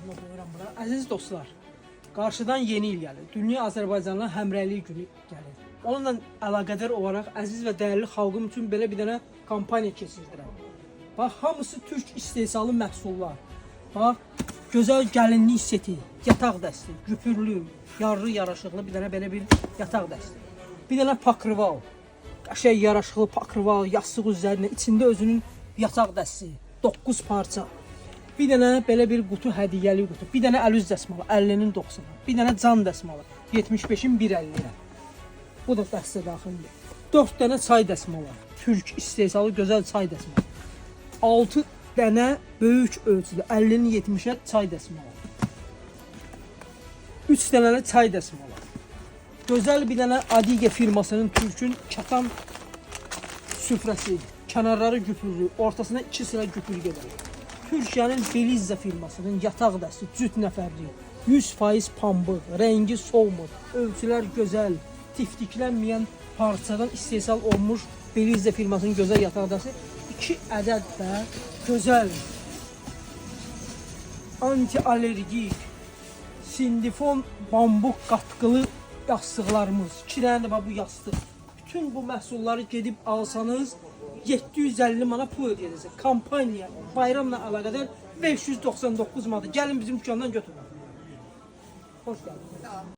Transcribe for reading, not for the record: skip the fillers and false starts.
Maşallah buyuram bura. Əziz dostlar, qarşıdan yeni il gəlir. Dünya Azərbaycanla həmrəylik günü gəlir. Onunla əlaqədar olaraq əziz və dəyərli xalqım üçün belə bir dənə kampaniya keçirdirəm. Bax, hamısı türk istehsalı məhsullar. Bax, gözəl gəlinlik seti, yataq dəsti, güpürlü, yarlı yaraşıqlı bir dənə belə bir yataq dəsti. Bir dənə pakrival, qəşəng yaraşıqlı pakrival, yastıq üzərində, içində özünün yataq dəsti, 9 parça. Bir dənə belə bir qutu, hədiyyəli qutu. Bir dənə əl üz dəsmalı, 50-nin 90-a. Bir dənə can dəsmalı, 75-in 1.50-yə. Bu da dəstə daxildir. 4 dənə çay dəsmalı, türk istehsalı gözəl çay dəsmalı. 6 dənə böyük ölçüdə, 50-nin 70-ə çay dəsmalı. 3 dənə də çay dəsmalı. Gözəl bir dənə Adige firmasının türkün katan süfrəsi. Kənarları güpürlü, ortasına 2 sıra güpür gedir. Türkiyənin Belizza firmasının yataq dəsti, cüt nəfərli, 100% pambıq, rəngi solmur, ölçülər gözəl, tiftiklənməyən parçadan istehsal olmuş Belizza firmasının gözəl yataq dəsti. 2 ədəd də gözəl, anti-alergik, sindifon bambuk qatqılı yastıqlarımız. 2 dənə də bu yastıq. Bütün bu məhsulları gedib alsanız 750 manat pul ödəyəcəksiniz. Kampaniya bayramla əlaqədar 599 manat. Gəlin bizim dükkandan götürün. Xoş gəldiniz.